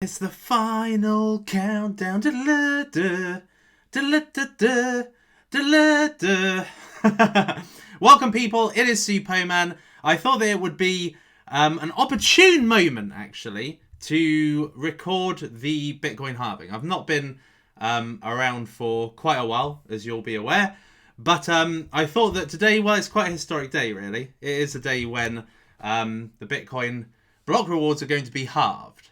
It's the final countdown. Welcome, people. It is Suppoman. I thought that it would be an opportune moment, actually, to record the Bitcoin halving. I've not been around for quite a while, as you'll be aware. But I thought that today, well, it's quite a historic day, really. It is a day when the Bitcoin block rewards are going to be halved.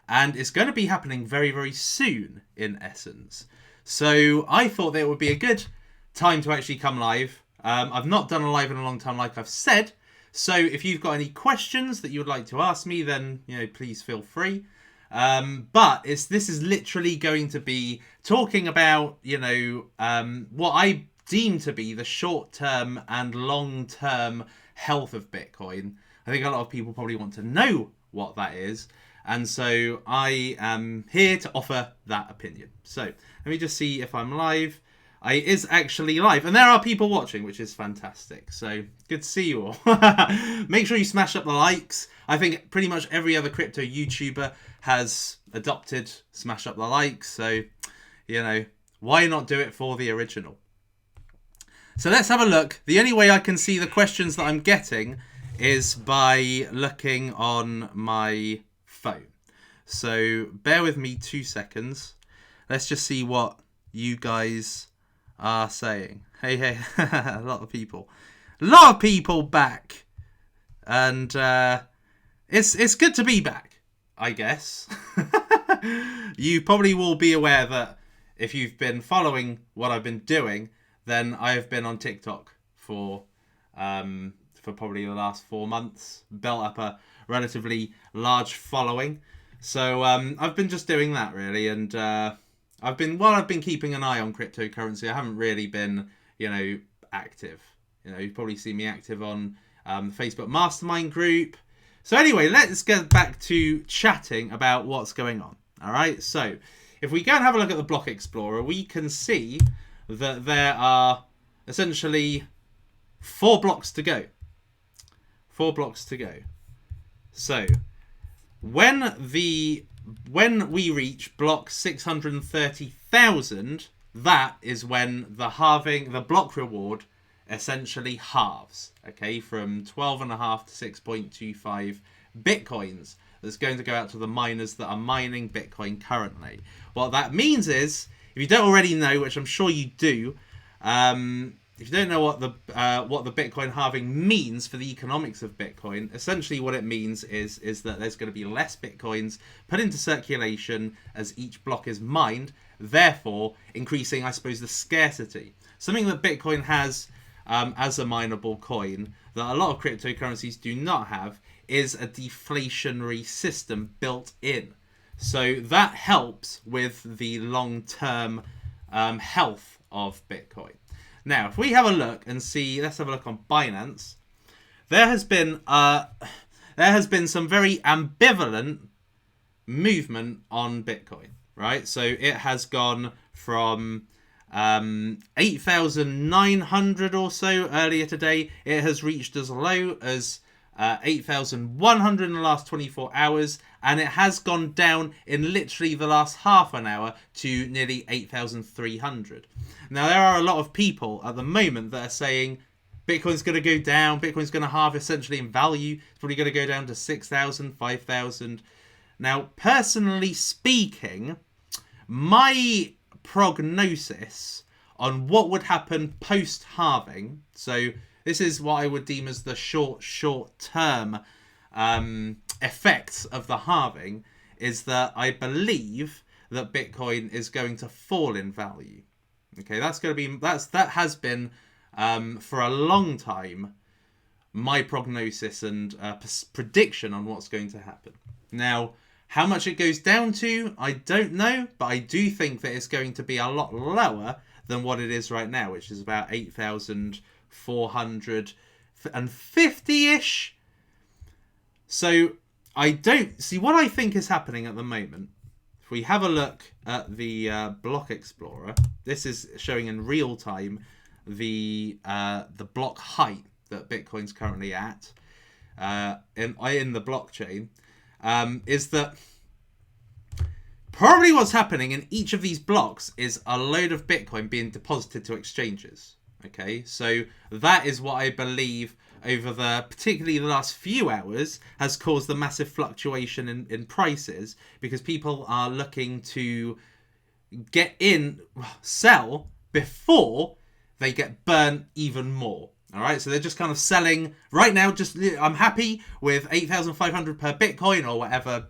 And it's going to be happening very, very soon, in essence. So I thought that it would be a good time to actually come live. I've not done a live in a long time, like I've said. So if you've got any questions that you would like to ask me, then please feel free. But this is literally going to be talking about what I deem to be the short-term and long-term health of Bitcoin. I think a lot of people probably want to know what that is. And so I am here to offer that opinion. So let me just see if I'm live. I is actually live. And there are people watching, which is fantastic. So good to see you all. Make sure you smash up the likes. I think pretty much every other crypto YouTuber has adopted smash up the likes. So, why not do it for the original? So let's have a look. The only way I can see the questions that I'm getting is by looking on my phone. So bear with me 2 seconds. Let's just see what you guys are saying. Hey, a lot of people back, and it's good to be back, I guess. You probably will be aware that if you've been following what I've been doing, then I have been on TikTok for probably the last 4 months, built up a relatively large following. So I've been just doing that, really, and I've been keeping an eye on cryptocurrency. I haven't really been active. You've probably seen me active on the Facebook mastermind group. So anyway, let's get back to chatting about what's going on. All right, so if we go and have a look at the block explorer, we can see that there are essentially 4 blocks to go. 4 blocks to go. So when we reach block 630,000, that is when the block reward essentially halves. Okay, from 12.5 to 6.25 bitcoins. That's going to go out to the miners that are mining Bitcoin currently. What that means is, if you don't already know, which I'm sure you do, if you don't know what the Bitcoin halving means for the economics of Bitcoin, essentially what it means is that there's going to be less Bitcoins put into circulation as each block is mined, therefore increasing, I suppose, the scarcity. Something that Bitcoin has as a mineable coin that a lot of cryptocurrencies do not have is a deflationary system built in. So that helps with the long-term health of Bitcoin. Now, if we have a look and see, let's have a look on Binance. There has been some very ambivalent movement on Bitcoin, right? So it has gone from 8,900 or so earlier today. It has reached as low as 8,100 in the last 24 hours, and it has gone down in literally the last half an hour to nearly 8,300. Now, there are a lot of people at the moment that are saying Bitcoin's going to go down, Bitcoin's going to halve essentially in value, it's probably going to go down to 6,000, 5,000. Now, personally speaking, my prognosis on what would happen post-halving, so this is what I would deem as the short-term effects of the halving, is that I believe that Bitcoin is going to fall in value. Okay, that has been for a long time my prognosis and prediction on what's going to happen. Now, how much it goes down to, I don't know, but I do think that it's going to be a lot lower than what it is right now, which is about 8,450-ish. So I don't see what I think is happening at the moment. If we have a look at the block explorer, this is showing in real time the block height that Bitcoin's currently at in the blockchain. Is that Probably what's happening in each of these blocks is a load of Bitcoin being deposited to exchanges. Okay, so that is what I believe over particularly the last few hours has caused the massive fluctuation in prices, because people are looking to sell before they get burnt even more. All right, so they're just kind of selling right now. I'm happy with 8,500 per Bitcoin or whatever,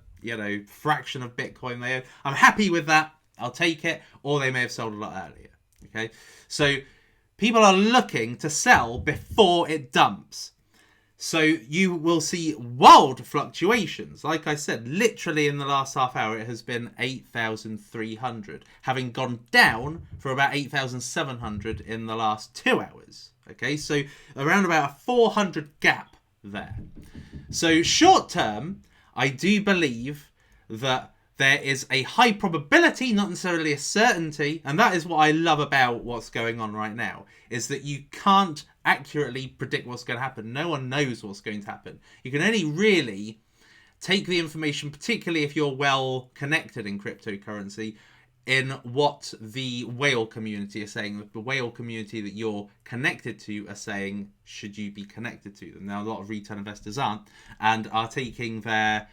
fraction of Bitcoin they own. I'm happy with that. I'll take it. Or they may have sold a lot earlier. Okay, so people are looking to sell before it dumps. So you will see wild fluctuations. Like I said, literally in the last half hour, it has been 8,300, having gone down for about 8,700 in the last 2 hours. Okay, so around about a 400 gap there. So short term, I do believe that there is a high probability, not necessarily a certainty, and that is what I love about what's going on right now, is that you can't accurately predict what's going to happen. No one knows what's going to happen. You can only really take the information, particularly if you're well connected in cryptocurrency, in what the whale community are saying. The whale community that you're connected to are saying, should you be connected to them? Now, a lot of retail investors aren't, and are taking their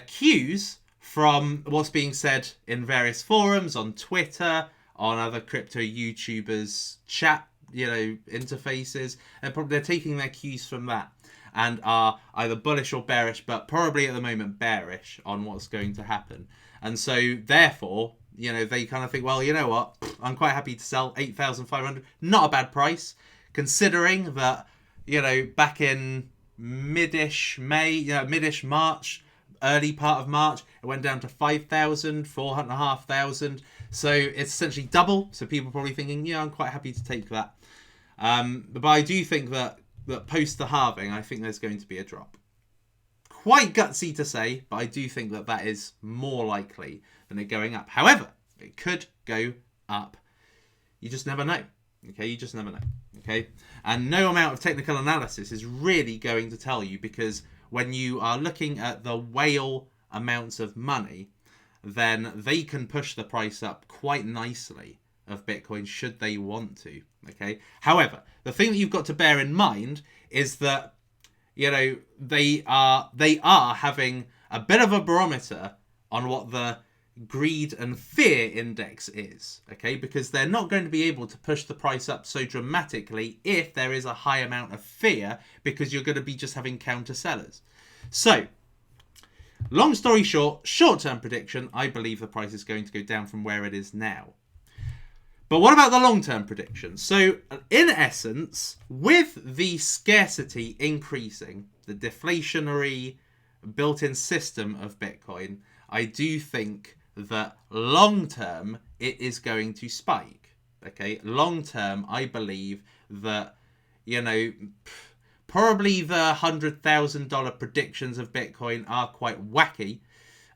cues from what's being said in various forums, on Twitter, on other crypto YouTubers' chat, interfaces. They're taking their cues from that and are either bullish or bearish, but probably at the moment bearish on what's going to happen. And so, therefore, they kind of think, well, you know what? I'm quite happy to sell 8,500. Not a bad price, considering that, back in mid-ish March, early part of March, it went down to 5,000, 4,500. So it's essentially double. So people are probably thinking, I'm quite happy to take that. But I do think that post the halving, I think there's going to be a drop. Quite gutsy to say, but I do think that is more likely than it going up. However, it could go up. You just never know. Okay, you just never know. Okay, and no amount of technical analysis is really going to tell you, because when you are looking at the whale amounts of money, then they can push the price up quite nicely of Bitcoin should they want to. Okay. However, the thing that you've got to bear in mind is that, they are having a bit of a barometer on what the greed and fear index is. Okay. Because they're not going to be able to push the price up so dramatically if there is a high amount of fear, because you're going to be just having counter sellers. So, long story short, short-term prediction, I believe the price is going to go down from where it is now. But what about the long-term prediction? So, in essence, with the scarcity increasing, the deflationary built-in system of Bitcoin, I do think that long-term, it is going to spike. Okay, long-term, I believe that, probably the $100,000 predictions of Bitcoin are quite wacky.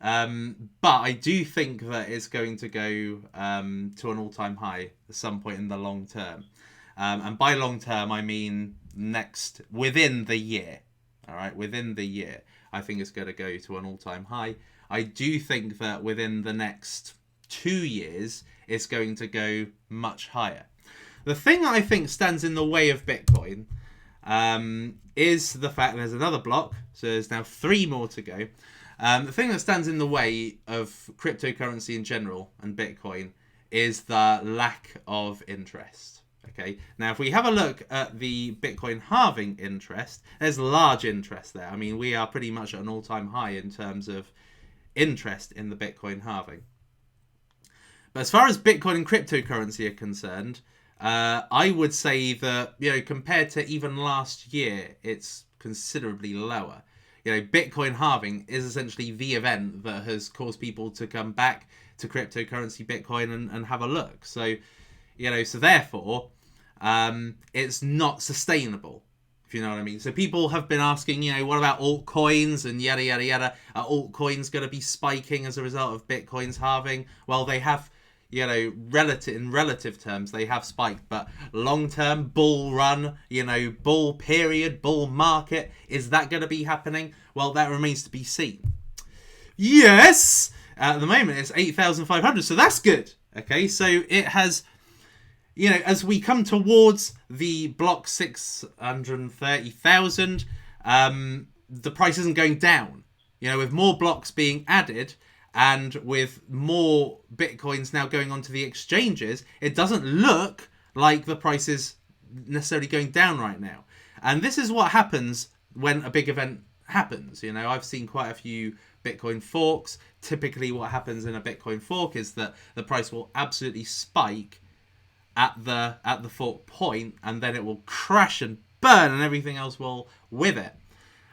But I do think that it's going to go to an all-time high at some point in the long term. And by long term, I mean within the year. All right, within the year, I think it's going to go to an all-time high. I do think that within the next 2 years, it's going to go much higher. The thing that I think stands in the way of Bitcoin is the fact there's another block, so there's now 3 more to go. The thing that stands in the way of cryptocurrency in general and Bitcoin is the lack of interest. Okay, now if we have a look at the Bitcoin halving interest, there's large interest there. I mean, we are pretty much at an all-time high in terms of interest in the Bitcoin halving. But as far as Bitcoin and cryptocurrency are concerned, I would say that, compared to even last year, it's considerably lower. Bitcoin halving is essentially the event that has caused people to come back to cryptocurrency Bitcoin and have a look. So, so therefore, it's not sustainable, if you know what I mean. So people have been asking, what about altcoins and yada, yada, yada. Are altcoins going to be spiking as a result of Bitcoin's halving? Well, they have, in relative terms, they have spiked, but long-term bull run, bull period, bull market, is that going to be happening? Well, that remains to be seen. Yes! At the moment, it's 8,500, so that's good. Okay, so it has, as we come towards the block 630,000, the price isn't going down. With more blocks being added and with more Bitcoins now going onto the exchanges, it doesn't look like the price is necessarily going down right now. And this is what happens when a big event happens. I've seen quite a few Bitcoin forks. Typically what happens in a Bitcoin fork is that the price will absolutely spike at the fork point, and then it will crash and burn, and everything else will with it.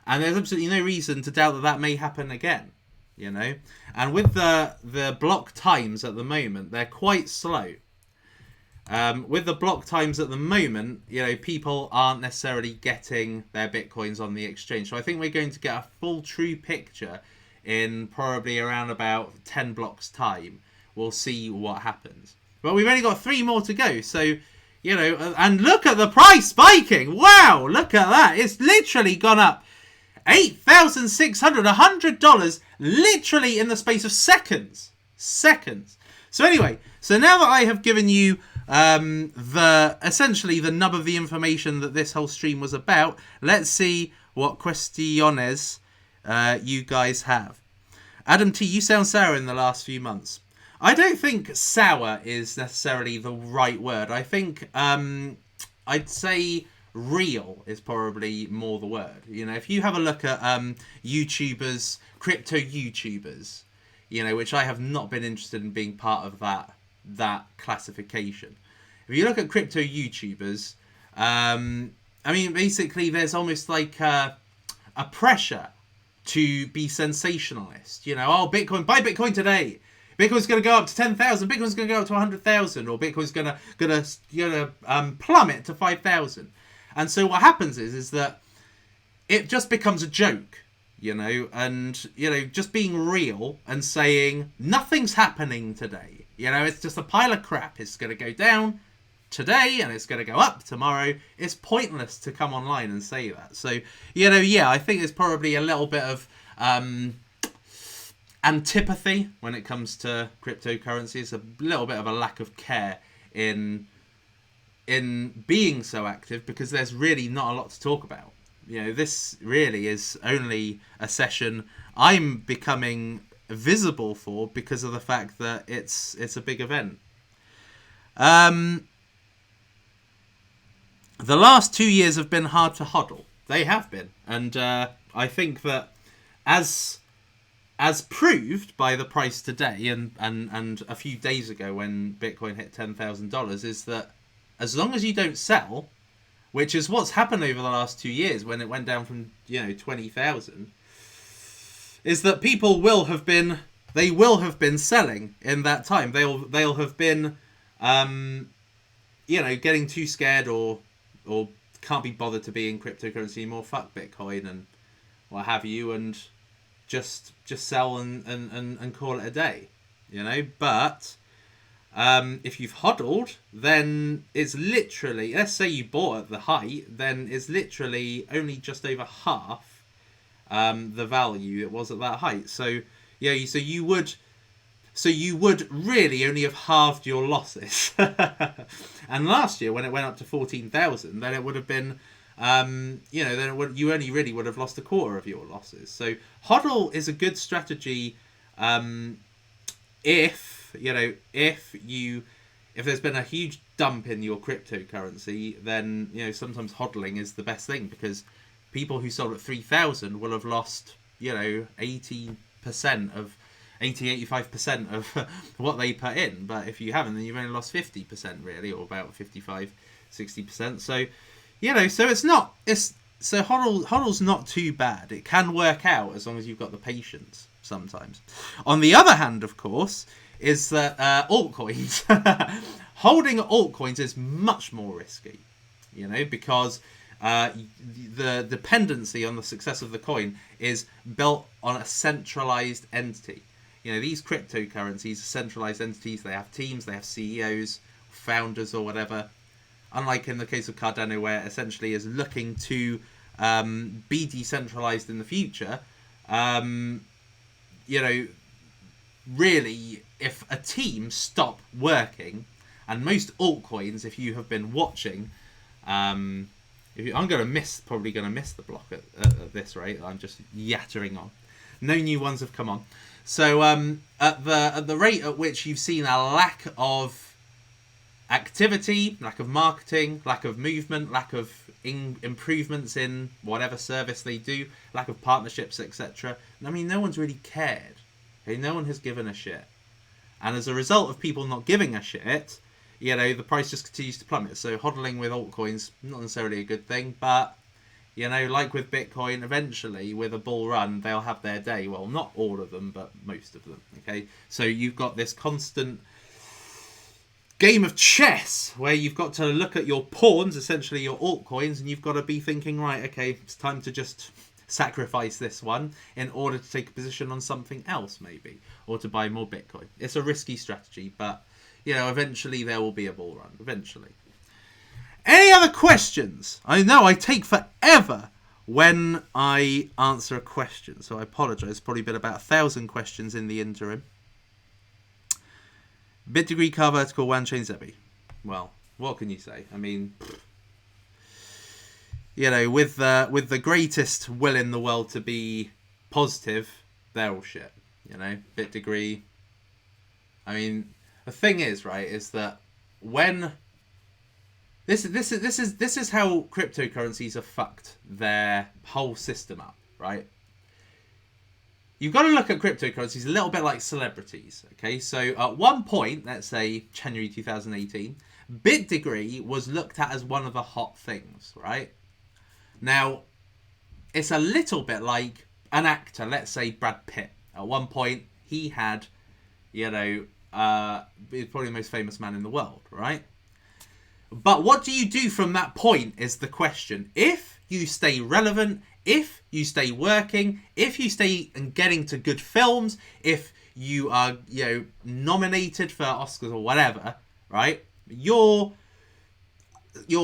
And there's absolutely no reason to doubt that may happen again. And with the block times at the moment, they're quite slow. With the block times at the moment, people aren't necessarily getting their Bitcoins on the exchange. So I think we're going to get a full true picture in probably around about 10 blocks time. We'll see what happens. But we've only got 3 more to go. So, and look at the price spiking. Wow, look at that. It's literally gone up $8,600, $100, literally in the space of seconds. So anyway, so now that I have given you essentially the nub of the information that this whole stream was about, let's see what questiones you guys have. Adam T, you sound sour in the last few months. I don't think sour is necessarily the right word. I think I'd say real is probably more the word. If you have a look at YouTubers, crypto YouTubers, which I have not been interested in being part of that classification. If you look at crypto YouTubers, basically there's almost like a pressure to be sensationalist. Bitcoin, buy Bitcoin today. Bitcoin's going to go up to 10,000. Bitcoin's going to go up to 100,000, or Bitcoin's going to plummet to 5,000. And so what happens is that it just becomes a joke, and just being real and saying nothing's happening today. It's just a pile of crap. It's going to go down today and it's going to go up tomorrow. It's pointless to come online and say that. So, I think there's probably a little bit of antipathy when it comes to cryptocurrency. It's a little bit of a lack of care in being so active, because there's really not a lot to talk about. This really is only a session I'm becoming visible for because of the fact that it's a big event. The last 2 years have been hard to hodl. They have been. And I think that as proved by the price today and a few days ago when Bitcoin hit $10,000, is that as long as you don't sell, which is what's happened over the last 2 years when it went down from 20,000, is that people will have been selling in that time. They'll have been getting too scared or can't be bothered to be in cryptocurrency anymore. Fuck Bitcoin and what have you, and just sell and call it a day. But if you've hodled, then it's literally, let's say you bought at the height, then it's literally only just over half the value it was at that height. So so you would really only have halved your losses. And last year when it went up to 14,000, then it would have been you only really would have lost a quarter of your losses. So hodl is a good strategy if there's been a huge dump in your cryptocurrency, then sometimes hodling is the best thing, because people who sold at 3,000 will have lost 85% of what they put in. But if you haven't, then you've only lost 50% really, or about 55-60%. So so hodl's not too bad. It can work out as long as you've got the patience sometimes. On the other hand, of course, is that altcoins, holding altcoins is much more risky, because the dependency on the success of the coin is built on a centralized entity. These cryptocurrencies are centralized entities. They have teams, they have CEOs, founders, or whatever. Unlike in the case of Cardano, where it essentially is looking to be decentralized in the future, really, if a team stop working, and most altcoins, if you have been watching, I'm probably going to miss the block at this rate. I'm just yattering on. No new ones have come on. So at the rate at which you've seen a lack of activity, lack of marketing, lack of movement, lack of improvements in whatever service they do, lack of partnerships, etc. I mean, no one's really cared. Okay? No one has given a shit. And as a result of people not giving a shit, the price just continues to plummet. So hodling with altcoins, not necessarily a good thing, but like with Bitcoin, eventually with a bull run, they'll have their day. Well, not all of them, but most of them. Okay, so you've got this constant game of chess where you've got to look at your pawns, essentially your altcoins, and you've got to be thinking, right, okay, it's time to just sacrifice this one in order to take a position on something else, maybe, or to buy more Bitcoin. It's a risky strategy, but eventually there will be a bull run. Eventually. Any other questions? I know I take forever when I answer a question, so I apologise. Probably been about 1,000 questions in the interim. Bit degree car vertical one chain Zebi. Well, what can you say? I mean, with the greatest will in the world to be positive, they're all shit. Bit degree. I mean, the thing is, right, is that when this is how cryptocurrencies have fucked their whole system up, right? You've got to look at cryptocurrencies a little bit like celebrities, okay? So at one point, let's say January 2018, Bit degree was looked at as one of the hot things, right? Now, it's a little bit like an actor, let's say Brad Pitt. At one point, he had, he's probably the most famous man in the world, right? But what do you do from that point is the question. If you stay relevant, if you stay working, if you stay and getting to good films, if you are, nominated for Oscars or whatever, right? Your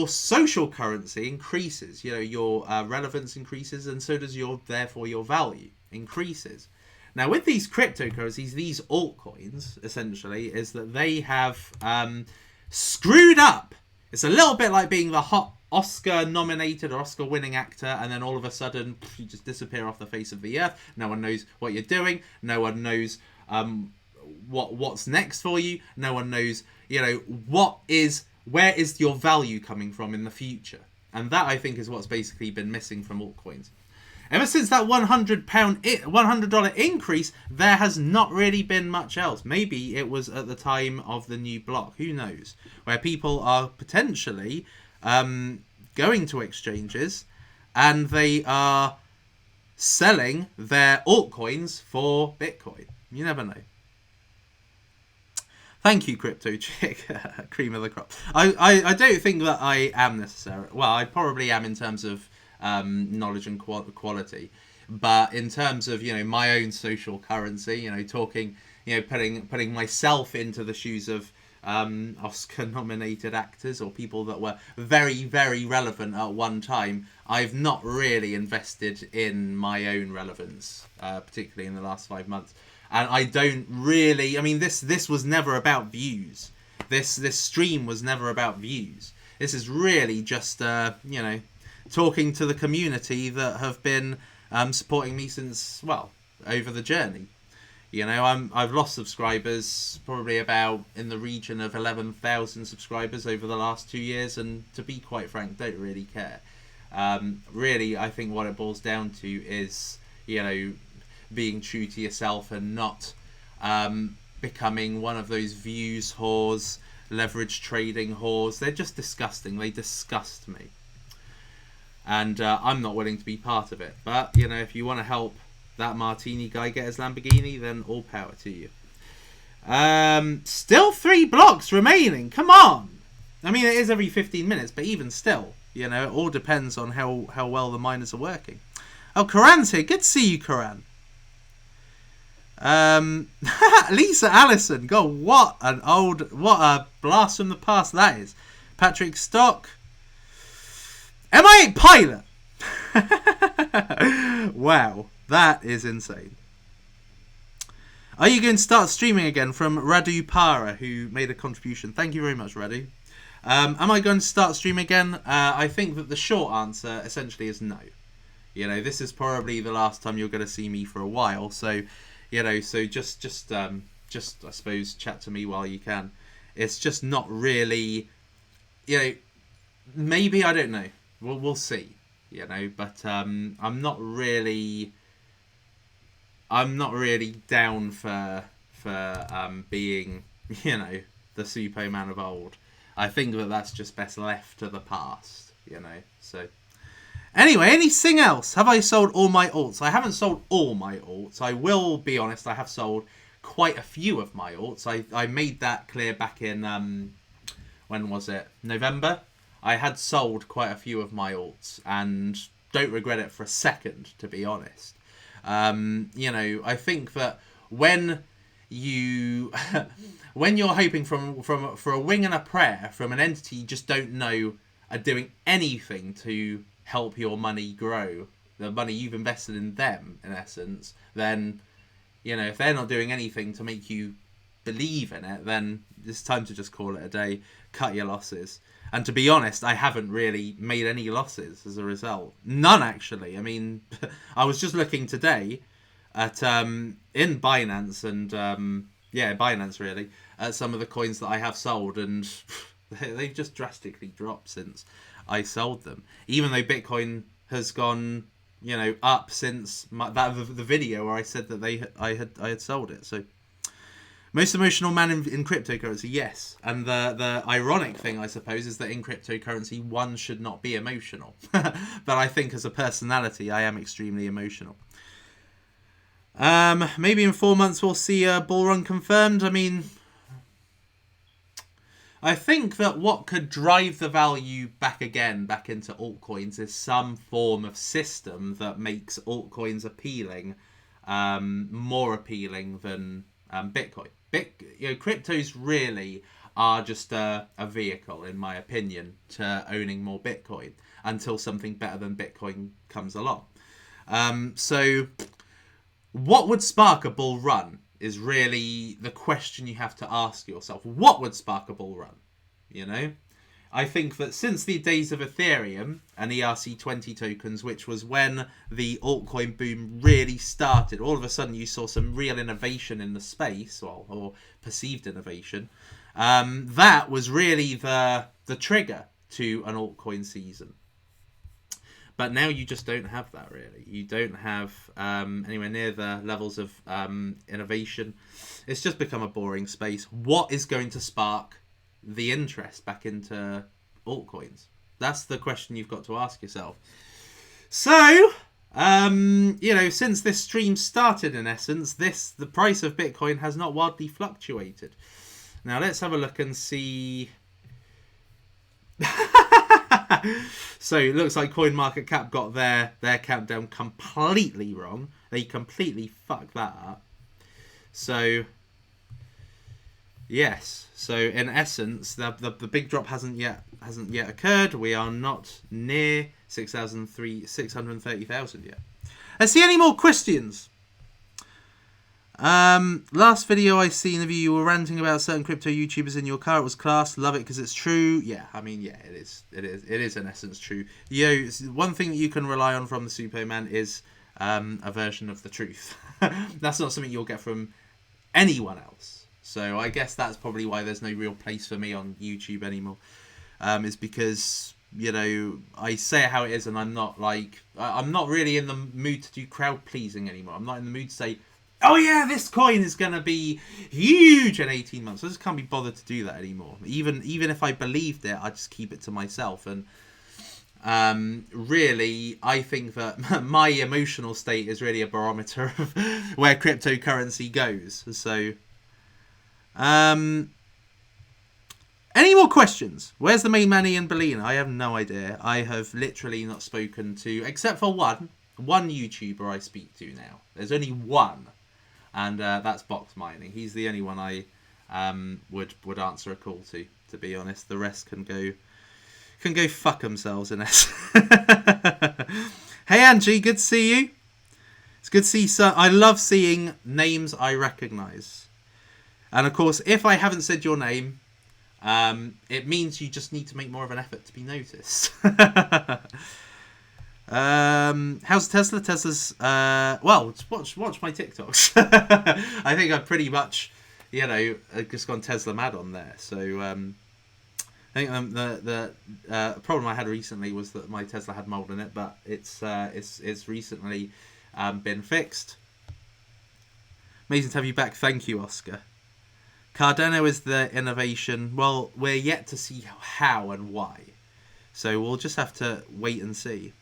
social currency increases. Your relevance increases, and so does therefore your value increases. Now, with these cryptocurrencies, these altcoins, essentially, is that they have screwed up. It's a little bit like being the hot Oscar-nominated or Oscar-winning actor, and then all of a sudden, you just disappear off the face of the earth. No one knows what you're doing. No one knows what's next for you. No one knows, where is your value coming from in the future. And that, I think, is what's basically been missing from altcoins. Ever since that $100 increase, there has not really been much else. Maybe it was at the time of the new block, who knows, where people are potentially going to exchanges and they are selling their altcoins for Bitcoin. You never know. Thank you, Crypto Chick. Cream of the crop. I don't think that I am necessarily... Well, I probably am in terms of knowledge and quality, but in terms of my own social currency, talking, putting myself into the shoes of Oscar nominated actors or people that were very, very relevant at one time, I've not really invested in my own relevance, particularly in the last 5 months. And I don't really, this was never about views. This stream was never about views. This is really just talking to the community that have been supporting me since, over the journey. I've lost subscribers, probably about in the region of 11,000 subscribers over the last 2 years, and to be quite frank, don't really care. Really, I think what it boils down to is, being true to yourself and not becoming one of those views whores, leverage trading whores. They're just disgusting. They disgust me. And I'm not willing to be part of it. But, if you want to help that Martini guy get his Lamborghini, then all power to you. Still 3 blocks remaining. Come on. It is every 15 minutes, but even still, it all depends on how well the miners are working. Oh, Karan's here. Good to see you, Karan. Lisa Allison. God, what a blast from the past that is. Patrick Stock. MI8 pilot. Wow, that is insane. Are you going to start streaming again? From Radu Para, who made a contribution. Thank you very much, Radu. Am I going to start streaming again? I think that the short answer essentially is no. You know, this is probably the last time you're going to see me for a while. So, you know, so just I suppose chat to me while you can. It's just not really, you know, maybe, I don't know. We'll see. You know, but I'm not really down for being, you know, the Suppoman of old. I think that that's just best left to the past, you know. So anyway, anything else? Have I sold all my alts? I haven't sold all my alts. I will be honest, I have sold quite a few of my alts. I made that clear back in when was it? November. I had sold quite a few of my alts and don't regret it for a second, to be honest. You know, I think that when you when you're hoping for a wing and a prayer from an entity you just don't know are doing anything to help your money grow, the money you've invested in them, in essence, then, you know, if they're not doing anything to make you believe in it, then it's time to just call it a day, cut your losses. And to be honest, I haven't really made any losses as a result. None, actually. I mean, I was just looking today at in Binance and Binance really, at some of the coins that I have sold, and they've just drastically dropped since I sold them. Even though Bitcoin has gone, you know, up since the video where I said that I had sold it. So most emotional man in cryptocurrency, yes. And the ironic thing, I suppose, is that in cryptocurrency, one should not be emotional. But I think as a personality, I am extremely emotional. Maybe in 4 months we'll see a bull run confirmed. I mean, I think that what could drive the value back into altcoins is some form of system that makes altcoins appealing, more appealing than Bitcoin. Cryptos really are just a vehicle, in my opinion, to owning more Bitcoin until something better than Bitcoin comes along. So what would spark a bull run is really the question you have to ask yourself. What would spark a bull run? You know? I think that since the days of Ethereum and ERC20 tokens, which was when the altcoin boom really started, all of a sudden you saw some real innovation in the space, or perceived innovation. That was really the trigger to an altcoin season. But now you just don't have that, really. You don't have anywhere near the levels of innovation. It's just become a boring space. What is going to spark the interest back into altcoins? That's the question you've got to ask yourself. So, since this stream started, in essence, the price of Bitcoin has not wildly fluctuated. Now, let's have a look and see. So, it looks like CoinMarketCap got their countdown completely wrong. They completely fucked that up. So, yes. So in essence, the big drop hasn't yet occurred. We are not near 630,000 yet. Let's see any more questions. Last video I seen of you were ranting about certain crypto YouTubers in your car. It was class. Love it because it's true. Yeah, I mean, yeah, it is. It is in essence true. One thing that you can rely on from the Suppoman is a version of the truth. That's not something you'll get from anyone else. So I guess that's probably why there's no real place for me on YouTube anymore. Is because, I say it how it is, and I'm not really in the mood to do crowd pleasing anymore. I'm not in the mood to say, oh yeah, this coin is going to be huge in 18 months. I just can't be bothered to do that anymore. Even if I believed it, I just keep it to myself. And really, I think that my emotional state is really a barometer of where cryptocurrency goes. So, any more questions? Where's the main man Ian Bellina? I have no idea. I have literally not spoken to, except for one YouTuber I speak to now. There's only one, and that's Box Mining. He's the only one I would answer a call to be honest. The rest can go fuck themselves in essence. Hey Angie, good to see you. It's good to see. I love seeing names I recognise. And of course, if I haven't said your name, it means you just need to make more of an effort to be noticed. How's Tesla? Tesla's well, watch my TikToks. I think I've pretty much, just gone Tesla mad on there. So I think the problem I had recently was that my Tesla had mold in it, but it's recently been fixed. Amazing to have you back. Thank you, Oscar. Cardano is the innovation. Well, we're yet to see how and why, so we'll just have to wait and see.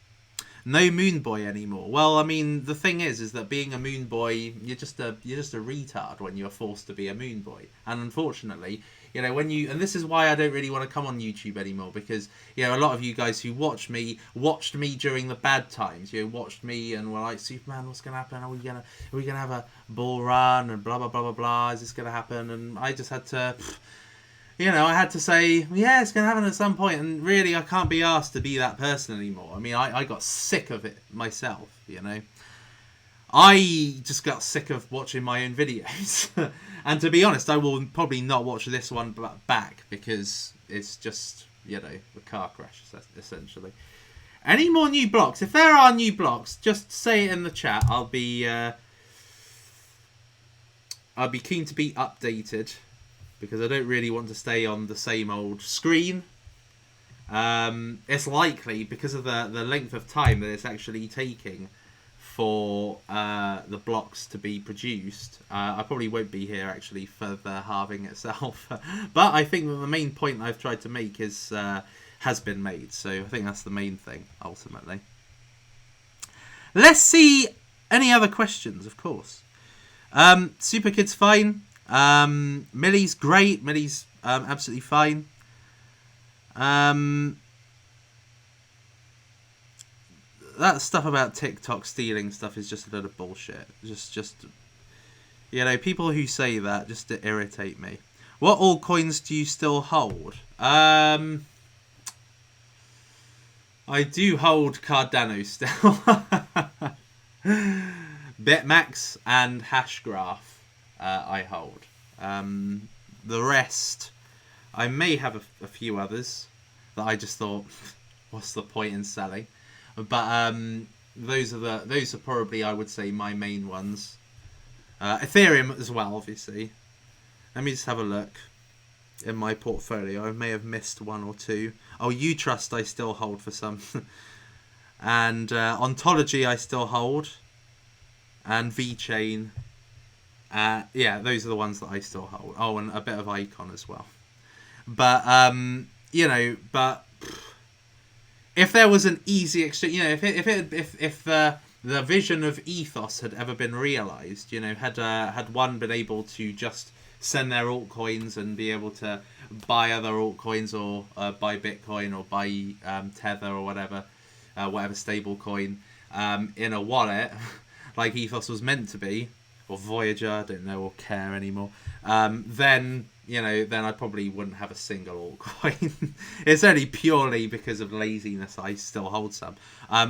No Moon Boy anymore. Well, I mean, the thing is that being a Moon Boy, you're just a retard when you're forced to be a Moon Boy. And unfortunately, and this is why I don't really want to come on YouTube anymore, because a lot of you guys who watched me during the bad times. Watched me and were like, Superman, what's gonna happen? Are we gonna have a bull run and blah blah blah blah blah? Is this gonna happen? And I just had to. I had to say, yeah, it's going to happen at some point. And really, I can't be asked to be that person anymore. I mean, I got sick of it myself, I just got sick of watching my own videos. And to be honest, I will probably not watch this one back, because it's just, a car crash, essentially. Any more new blocks? If there are new blocks, just say it in the chat. I'll be keen to be updated, because I don't really want to stay on the same old screen. It's likely, because of the length of time that it's actually taking for the blocks to be produced. I probably won't be here, actually, for the halving itself. But I think that the main point I've tried to make has been made. So I think that's the main thing, ultimately. Let's see any other questions, of course. Super Kid's fine. Millie's great. Millie's absolutely fine. That stuff about TikTok stealing stuff is just a load of bullshit. Just people who say that just to irritate me. What altcoins do you still hold? I do hold Cardano still. Bitmax and Hashgraph. I hold. The rest, I may have a few others that I just thought, what's the point in selling? But those are probably, I would say, my main ones. Ethereum as well, obviously. Let me just have a look in my portfolio. I may have missed one or two. Oh, Utrust I still hold for some, and Ontology I still hold, and VeChain. Yeah, those are the ones that I still hold. Oh, and a bit of Icon as well. But but if there was an easy exchange, if the vision of Ethos had ever been realized, had one been able to just send their altcoins and be able to buy other altcoins, or buy Bitcoin, or buy Tether, or whatever stable coin in a wallet like Ethos was meant to be, or Voyager, I don't know, or Care anymore, then I probably wouldn't have a single altcoin. It's only purely because of laziness I still hold some. I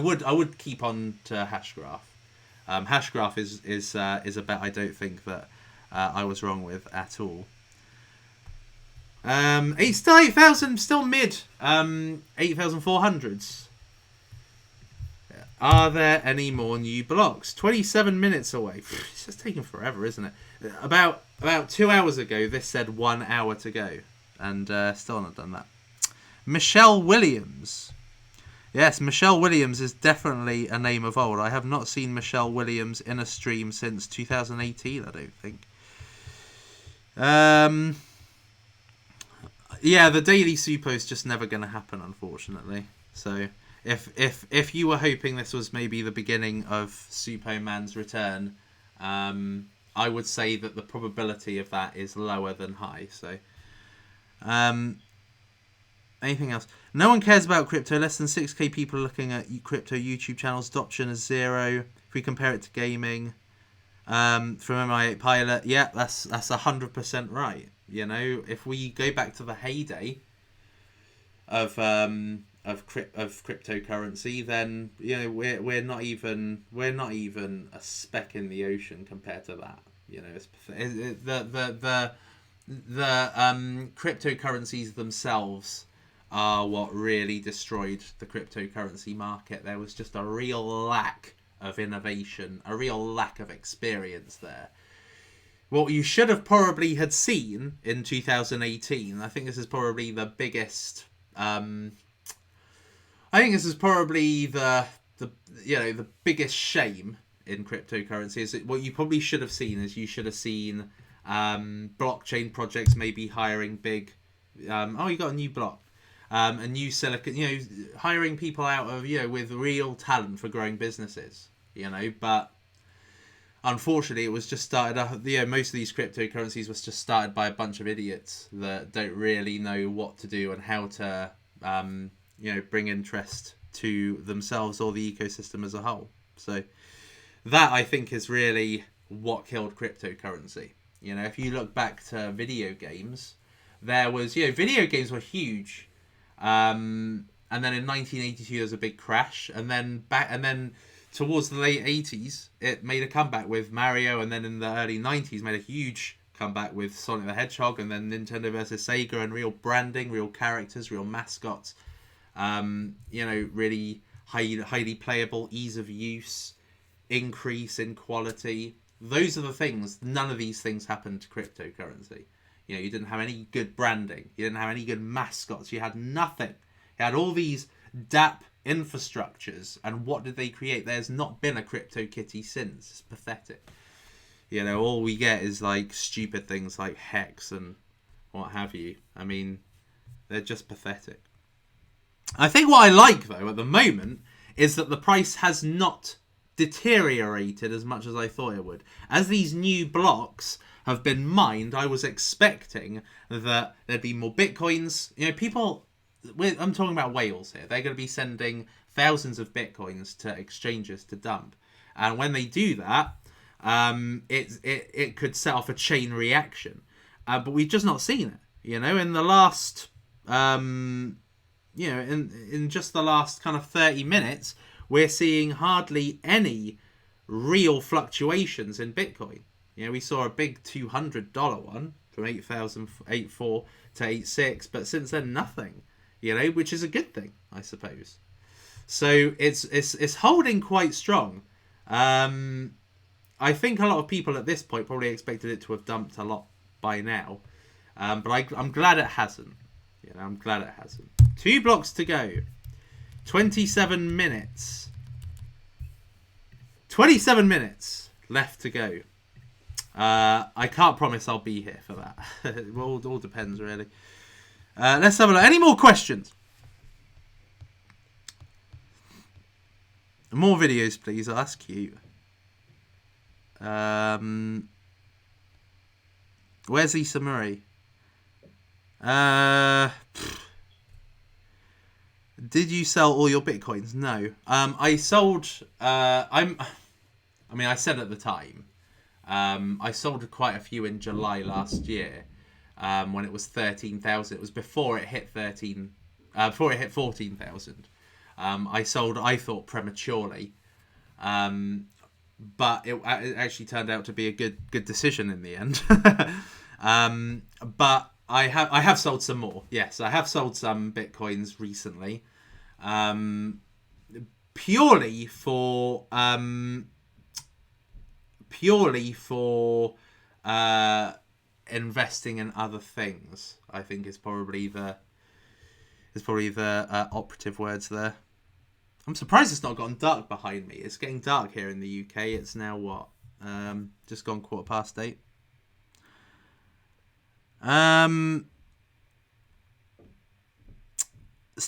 would keep on to Hashgraph. Hashgraph is a bet I don't think that I was wrong with at all. It's still 8,000, still mid 8,400s. Are there any more new blocks? 27 minutes away. It's just taking forever, isn't it? About 2 hours ago, this said 1 hour to go, and still not done that. Michelle Williams. Yes, Michelle Williams is definitely a name of old. I have not seen Michelle Williams in a stream since 2018, I don't think. Yeah, the daily Suppo is just never going to happen, unfortunately. So if you were hoping this was maybe the beginning of Suppoman's return, I would say that the probability of that is lower than high. So, anything else? No one cares about crypto. Less than 6k people looking at crypto YouTube channels. Adoption is 0. If we compare it to gaming, from MI8 Pilot, yeah, that's 100% right. If we go back to the heyday of of cryptocurrency, then we're not even a speck in the ocean compared to that. It's the cryptocurrencies themselves are what really destroyed the cryptocurrency market. There was just a real lack of innovation, a real lack of experience there. What you should have probably had seen in 2018, I think this is probably the biggest. I think this is probably the biggest shame in cryptocurrency. Is what you probably should have seen is you should have seen blockchain projects maybe hiring big. You got a new block, a new silicon. Hiring people out of with real talent for growing businesses. But unfortunately, it was just started up. Most of these cryptocurrencies was just started by a bunch of idiots that don't really know what to do and how to, bring interest to themselves or the ecosystem as a whole. So that, I think, is really what killed cryptocurrency. If you look back to video games, there was, video games were huge. And then in 1982, there was a big crash. And then towards the late 80s, it made a comeback with Mario. And then in the early 90s, made a huge comeback with Sonic the Hedgehog. And then Nintendo versus Sega, and real branding, real characters, real mascots. Really highly playable, ease of use, increase in quality. Those are the things. None of these things happened to cryptocurrency. You didn't have any good branding. You didn't have any good mascots. You had nothing. You had all these DApp infrastructures, and what did they create? There's not been a CryptoKitty since. It's pathetic. All we get is like stupid things like Hex and what have you. I mean, they're just pathetic. I think what I like, though, at the moment is that the price has not deteriorated as much as I thought it would. As these new blocks have been mined, I was expecting that there'd be more bitcoins. People, I'm talking about whales here. They're going to be sending thousands of bitcoins to exchanges to dump. And when they do that, it could set off a chain reaction. But we've just not seen it. In the last... in just the last kind of 30 minutes, we're seeing hardly any real fluctuations in Bitcoin. We saw a big $200 one from 8,084 to 86, but since then nothing. Which is a good thing, I suppose. So it's holding quite strong. I think a lot of people at this point probably expected it to have dumped a lot by now, but I'm glad it hasn't. I'm glad it hasn't. 2 blocks to go. 27 minutes. 27 minutes left to go. I can't promise I'll be here for that. It all depends, really. Let's have a look. Any more questions? More videos, please. Oh, that's cute. Where's Issa Murray? Did you sell all your bitcoins? No. I sold. I said at the time. I sold quite a few in July last year. When it was 13,000. It was before it hit 13. Before it hit 14,000. I sold. I thought prematurely. But it actually turned out to be a good decision in the end. But I have sold some more. Yes, I have sold some bitcoins recently, purely for investing in other things. I think is probably the operative words there. I'm surprised it's not gotten dark behind me. It's getting dark here in the UK. It's now what? Just gone 8:15.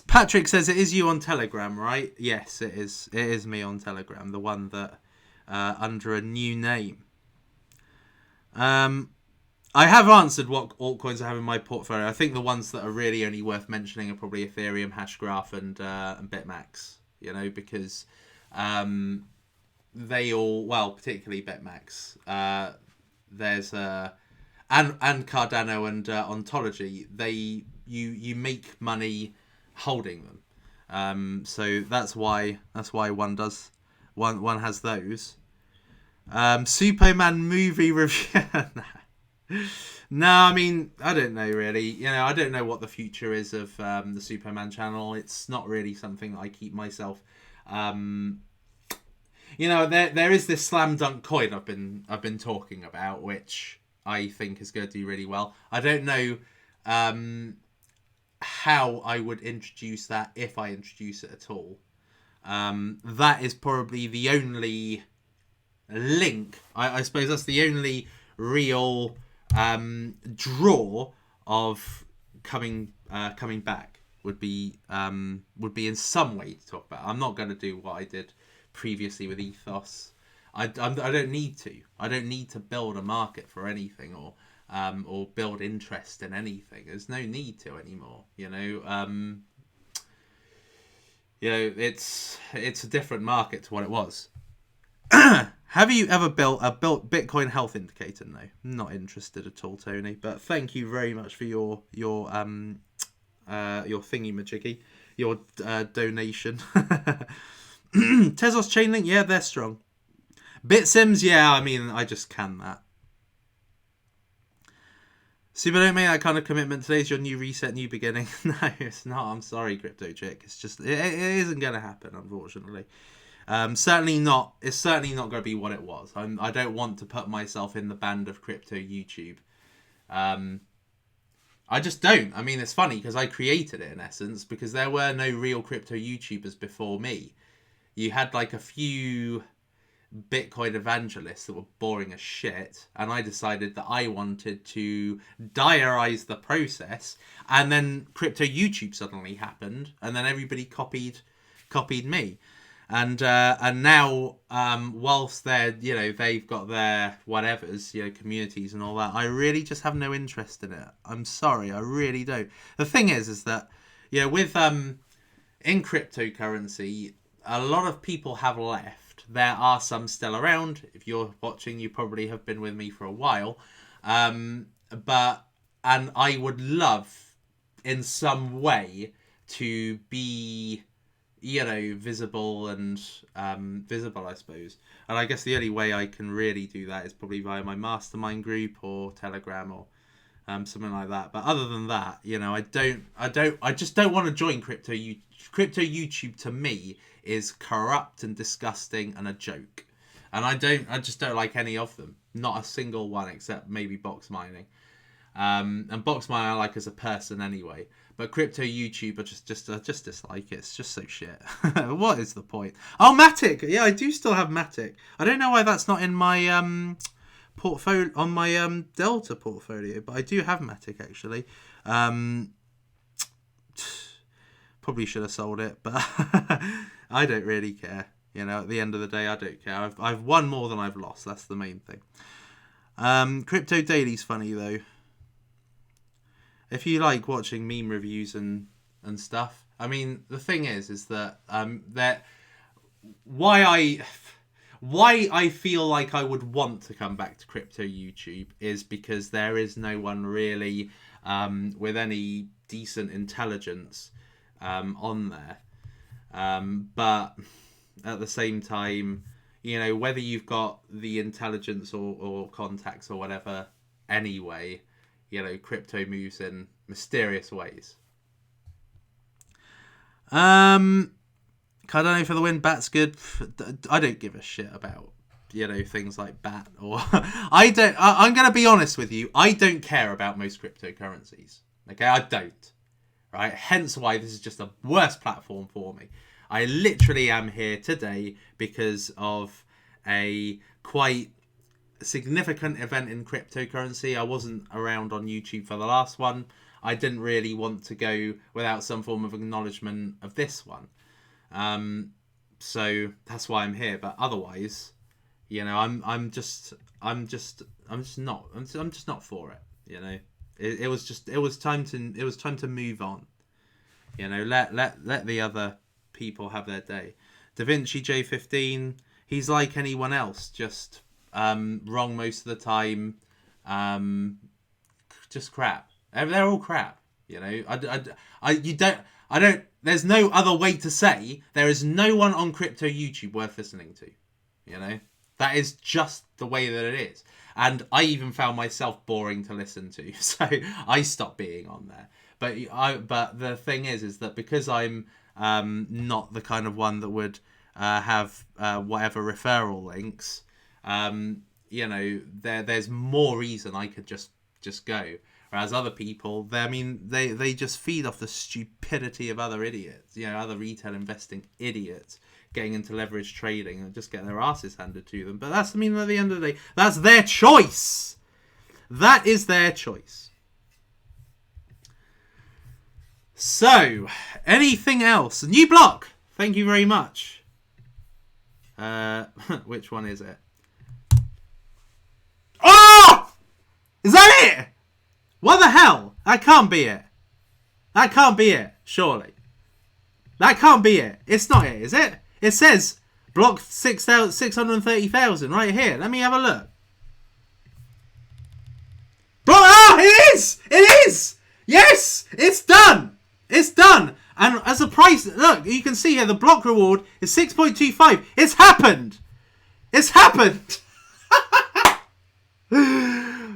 Patrick says it is you on Telegram, right? Yes, it is. It is me on Telegram, the one that under a new name. I have answered what altcoins I have in my portfolio. I think the ones that are really only worth mentioning are probably Ethereum, Hashgraph, and Bitmax. Because they all, well, particularly Bitmax. There's and Cardano and Ontology. You make money holding them. So that's why one has those. Suppoman movie review. No, I mean, I don't know really. I don't know what the future is of the Suppoman channel. It's not really something I keep myself. There is this slam dunk coin I've been talking about, which I think is going to do really well. I don't know how I would introduce that, if I introduce it at all. That is probably the only link. I suppose that's the only real draw of coming back would be in some way to talk about. I'm not going to do what I did previously with Ethos. I don't need to. I don't need to build a market for anything or build interest in anything. There's no need to anymore. It's a different market to what it was. Have you ever built Bitcoin health indicator? No, not interested at all, Tony. But thank you very much for your thingy majiggy, your donation. Tezos Chainlink, yeah, they're strong. BitSims, yeah, I mean, I just can that. Super, don't make that kind of commitment. Today's your new reset, new beginning. No, it's not. I'm sorry, Crypto Chick. It's just it isn't going to happen, unfortunately. Certainly not. It's certainly not going to be what it was. I don't want to put myself in the band of crypto YouTube. I just don't. I mean, it's funny because I created it in essence because there were no real crypto YouTubers before me. You had like a few Bitcoin evangelists that were boring as shit, and I decided that I wanted to diarize the process, and then crypto YouTube suddenly happened, and then everybody copied me. And now, whilst they've got their whatevers, communities and all that, I really just have no interest in it. I'm sorry, I really don't. The thing is that, with in cryptocurrency, a lot of people have left. There are some still around. If you're watching, you probably have been with me for a while. And I would love, in some way, to be visible and visible, I suppose. And I guess the only way I can really do that is probably via my mastermind group or Telegram or something like that. But other than that, I just don't want to join crypto. Crypto YouTube to me is corrupt and disgusting and a joke. And I just don't like any of them. Not a single one except maybe box mining. And box mining I like as a person anyway. But crypto YouTube, I just dislike it. It's just so shit. What is the point? Oh, Matic. Yeah, I do still have Matic. I don't know why that's not in my portfolio on my Delta portfolio, but I do have Matic actually. Probably should have sold it, but I don't really care. At the end of the day, I don't care. I've won more than I've lost. That's the main thing. Crypto Daily's funny though. If you like watching meme reviews and stuff, I mean, the thing is that why I feel like I would want to come back to crypto YouTube is because there is no one really with any decent intelligence on there. But at the same time, whether you've got the intelligence or contacts or whatever anyway, crypto moves in mysterious ways. Cardano for the win. Bat's good. I don't give a shit about things like Bat or I don't. I'm gonna be honest with you. I don't care about most cryptocurrencies. Okay, I don't. Right. Hence why this is just the worst platform for me. I literally am here today because of a quite significant event in cryptocurrency. I wasn't around on YouTube for the last one. I didn't really want to go without some form of acknowledgement of this one. So that's why I'm here. But otherwise, I'm just not for it. It was time to move on. Let the other people have their day. Da Vinci J15, he's like anyone else, just wrong most of the time. Just crap. They're all crap. You know, I don't. There's no other way to say there is no one on crypto YouTube worth listening to. You know, that is just the way that it is. And I even found myself boring to listen to, so I stopped being on there. But the thing is that because I'm not the kind of one that would have whatever referral links, you know, there's more reason I could just go. Whereas other people, they just feed off the stupidity of other idiots, you know, other retail investing idiots getting into leverage trading and just get their asses handed to them. But at the end of the day, that's their choice. That is their choice. So, anything else? A new block. Thank you very much. Which one is it? Oh! Is that it? What the hell? That can't be it. That can't be it, surely. That can't be it. It's not it, is it? It says block 630,000 right here. Let me have a look. Block. Ah, it is! It is! Yes! It's done! It's done! And as a price, look, you can see here the block reward is 6.25. It's happened! It's happened!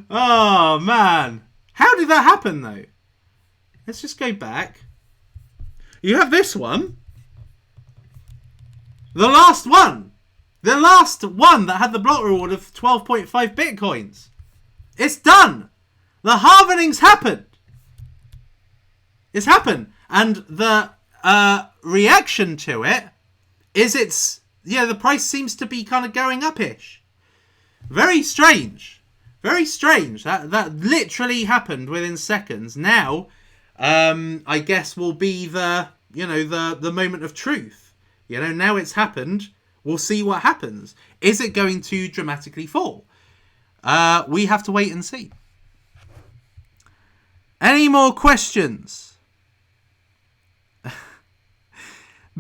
Oh, man. How did that happen, though? Let's just go back. You have this one. The last one. The last one that had the block reward of 12.5 bitcoins. It's done. The halving's happened. It's happened. And the reaction to it is the price seems to be kind of going up-ish. Very strange. Very strange. That literally happened within seconds. Now, I guess will be the moment of truth. You know, now it's happened. We'll see what happens. Is it going to dramatically fall? We have to wait and see. Any more questions?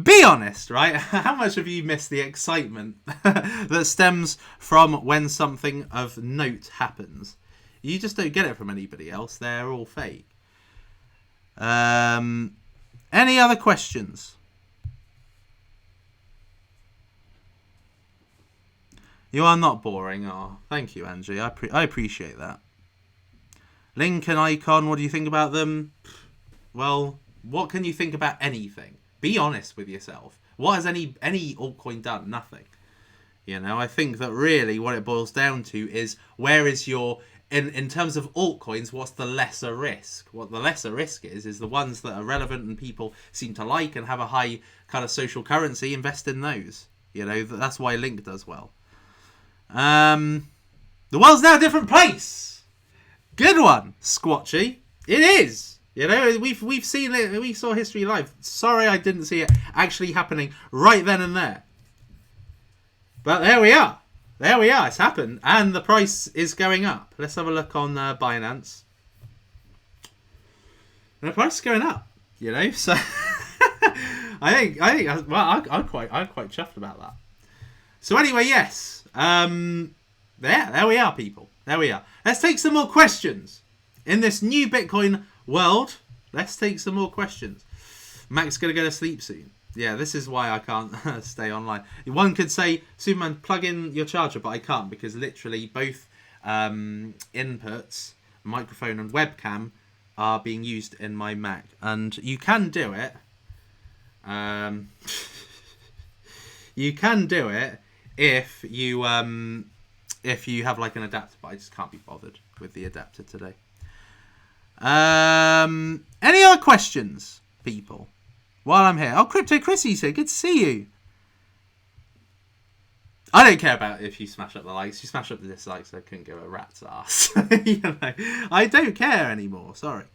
Be honest, right? How much have you missed the excitement that stems from when something of note happens? You just don't get it from anybody else. They're all fake. Any other questions? You are not boring. Oh, thank you, Angie. I appreciate that. Link and Icon, what do you think about them? Well, what can you think about anything? Be honest with yourself. What has any altcoin done? Nothing. You know, I think that really what it boils down to is where is your... In terms of altcoins, what's the lesser risk? What the lesser risk is the ones that are relevant and people seem to like and have a high kind of social currency, invest in those. You know, that's why Link does well. The world's now a different place. Good one, Squatchy. It is. You know, we've seen it. We saw history live. Sorry, I didn't see it actually happening right then and there. But there we are. There we are. It's happened, and the price is going up. Let's have a look on Binance. And the price is going up. You know, so I think. Well, I'm quite chuffed about that. So anyway, yes. There we are, people. There we are. Let's take some more questions in this new Bitcoin world. Let's take some more questions. Mac's gonna go to sleep soon. Yeah, this is why I can't stay online. One could say, Suppoman, plug in your charger, but I can't because literally both inputs, microphone and webcam, are being used in my Mac. And you can do it. You can do it if you have like an adapter, but I just can't be bothered with the adapter today. Any other questions, people? While I'm here. Oh, Crypto Chrissy's here. Good to see you. I don't care about if you smash up the likes. You smash up the dislikes, I couldn't give a rat's ass. You know, I don't care anymore. Sorry.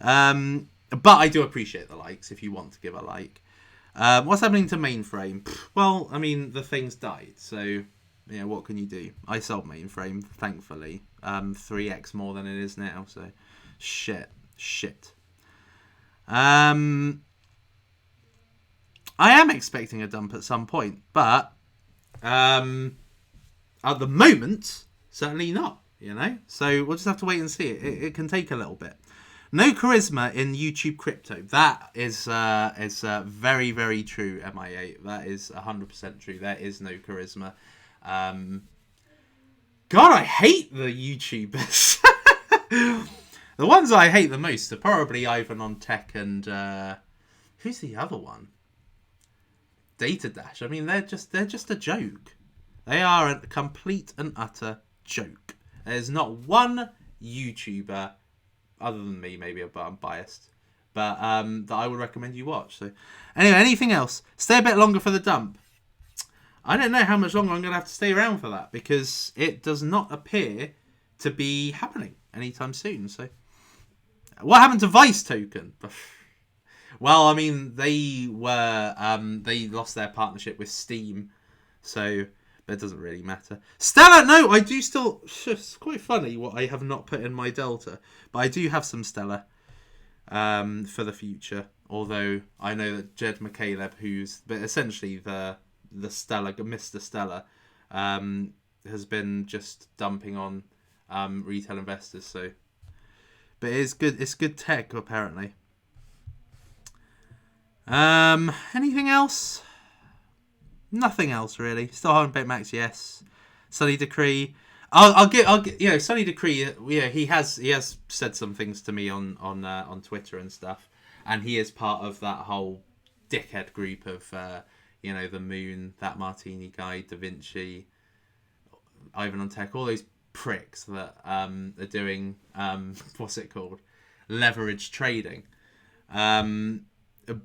But I do appreciate the likes if you want to give a like. What's happening to Mainframe? Well, I mean, the thing's died. So, yeah, what can you do? I sold Mainframe, thankfully. 3x more than it is now. So, shit. I am expecting a dump at some point, but at the moment, certainly not, you know? So we'll just have to wait and see. It can take a little bit. No charisma in YouTube crypto. That is very, very true, MI8. That is 100% true. There is no charisma. God, I hate the YouTubers. The ones I hate the most are probably Ivan on Tech and who's the other one? Data Dash. I mean, they're just a joke. They are a complete and utter joke. There's not one YouTuber, other than me, maybe, but I'm biased, but that I would recommend you watch. So, anyway, anything else? Stay a bit longer for the dump. I don't know how much longer I'm going to have to stay around for that, because it does not appear to be happening anytime soon. So, what happened to Vice Token? Well, I mean, they lost their partnership with Steam, so it doesn't really matter. Stellar, no, I do still. It's quite funny what I have not put in my Delta, but I do have some Stellar for the future. Although I know that Jed McCaleb, who's essentially the Stellar, Mr. Stellar, has been just dumping on retail investors. So, but it's good. It's good tech, apparently. Anything else? Nothing else really. Still holding Betmax, yes. Sunny Decree. I'll get. You know, Sunny Decree. Yeah, he has said some things to me on Twitter and stuff, and he is part of that whole dickhead group of you know, the Moon, that Martini guy, Da Vinci, Ivan on Tech, all those pricks that are doing what's it called, leverage trading.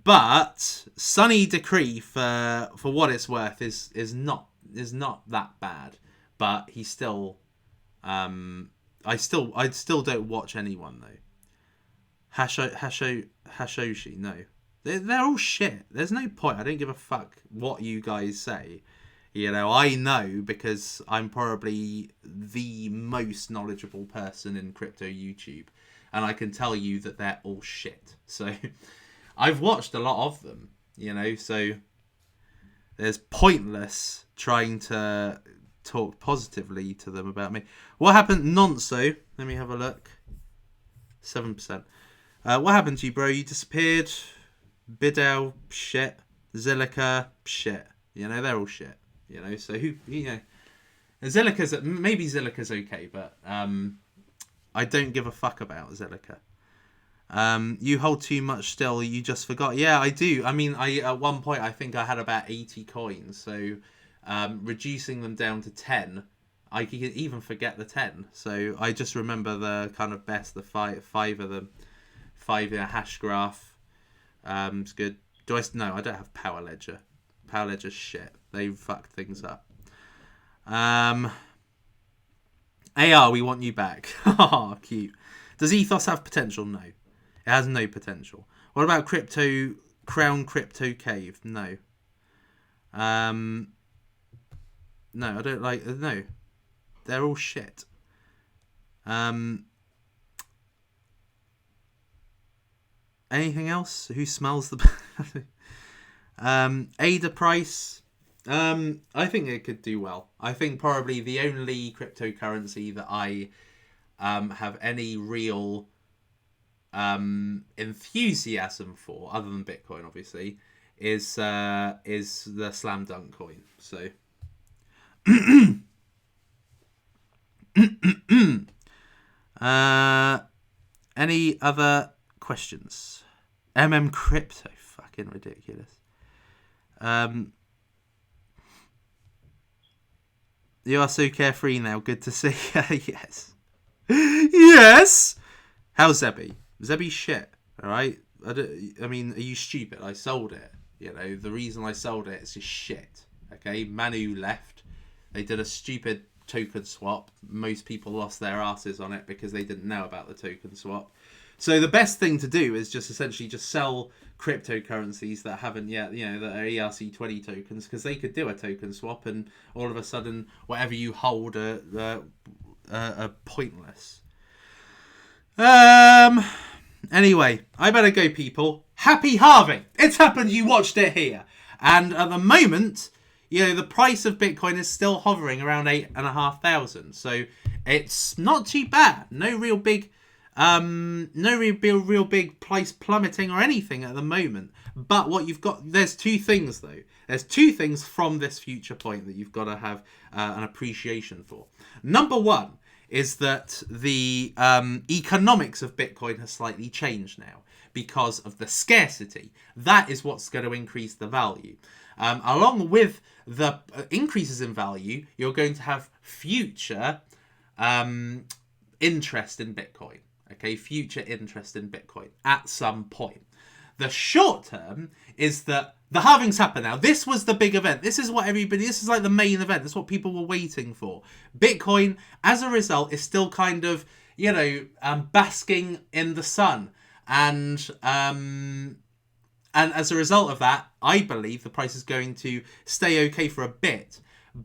But Sunny Decree, for what it's worth, is not that bad. But he's still, I still don't watch anyone though. Hashoshi, no, they're all shit. There's no point. I don't give a fuck what you guys say. You know, I know because I'm probably the most knowledgeable person in crypto YouTube, and I can tell you that they're all shit. So. I've watched a lot of them, you know, so there's pointless trying to talk positively to them about me. What happened, Nonso? Let me have a look. 7%. What happened to you, bro? You disappeared. Bidel, shit. Zilliqa, shit. You know, they're all shit. You know, so who, you know, maybe Zilliqa's okay, but I don't give a fuck about Zilliqa. You hold too much still, you just forgot. Yeah, I do. I mean, at one point, I think I had about 80 coins. So, reducing them down to 10, I could even forget the 10. So, I just remember the kind of best, the five of them. 5 in a hash graph. It's good. No, I don't have Power Ledger. Power Ledger's shit. They fucked things up. AR, we want you back. Oh, cute. Does Ethos have potential? No. It has no potential. What about Crown Crypto Cave? No. No, I don't like. No, they're all shit. Anything else? Who smells the? Ada price. I think it could do well. I think probably the only cryptocurrency that I have any real enthusiasm for, other than Bitcoin, obviously, is the Slam Dunk coin. So, any other questions? Crypto, fucking ridiculous. You are so carefree now. Good to see. Yes. Yes. How's Zebby? Zebby's shit. All right. I mean, are you stupid? I sold it. You know, the reason I sold it is just shit. Okay. Manu left. They did a stupid token swap. Most people lost their asses on it because they didn't know about the token swap. So the best thing to do is just essentially just sell cryptocurrencies that haven't yet, you know, that are ERC20 tokens, because they could do a token swap and all of a sudden whatever you hold are pointless. Anyway, I better go, people. Happy halving! It's happened, you watched it here. And at the moment, you know, the price of Bitcoin is still hovering around 8,500. So it's not too bad. No real big No real big price plummeting or anything at the moment. But what you've got, there's two things though. There's two things from this future point that you've got to have an appreciation for. Number one is that the economics of Bitcoin has slightly changed now because of the scarcity. That is what's going to increase the value. Along with the increases in value, you're going to have future interest in Bitcoin. Okay, future interest in Bitcoin at some point. The short term is that the halving's happened now. This was the big event. This is like the main event. This is what people were waiting for. Bitcoin, as a result, is still kind of, basking in the sun. And as a result of that, I believe the price is going to stay okay for a bit.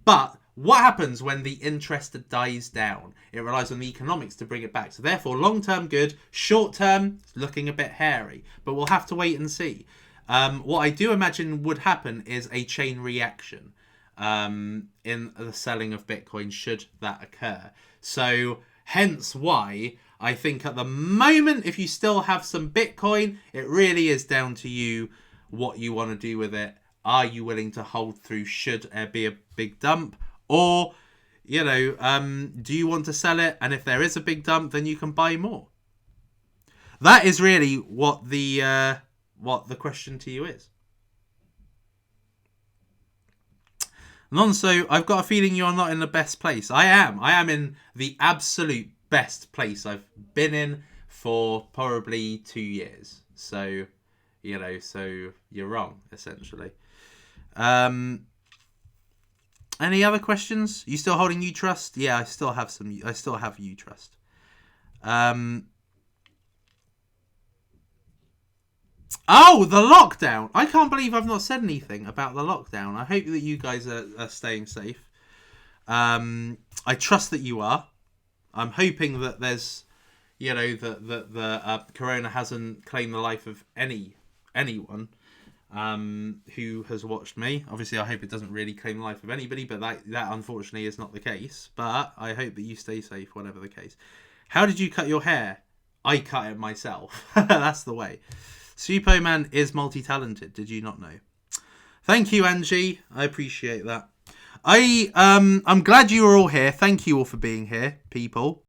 But what happens when the interest dies down? It relies on the economics to bring it back. So therefore, long-term good, short-term, it's looking a bit hairy. But we'll have to wait and see. What I do imagine would happen is a chain reaction in the selling of Bitcoin should that occur. So hence why I think at the moment, if you still have some Bitcoin, it really is down to you what you want to do with it. Are you willing to hold through should there be a big dump? Or, do you want to sell it? And if there is a big dump, then you can buy more. That is really what the question to you is. Nonso, I've got a feeling you're not in the best place. I am. I am in the absolute best place I've been in for probably 2 years. So, so you're wrong, essentially. Any other questions? You still holding Utrust? Yeah, I still have Utrust. Oh, the lockdown! I can't believe I've not said anything about the lockdown. I hope that you guys are staying safe. I trust that you are. I'm hoping that there's, that the corona hasn't claimed the life of anyone who has watched me. Obviously, I hope it doesn't really claim the life of anybody, but that unfortunately is not the case. But I hope that you stay safe, whatever the case. How did you cut your hair? I cut it myself. That's the way. Suppoman is multi-talented. Did you not know? Thank you, Angie. I appreciate that. I'm glad you were all here. Thank you all for being here, people.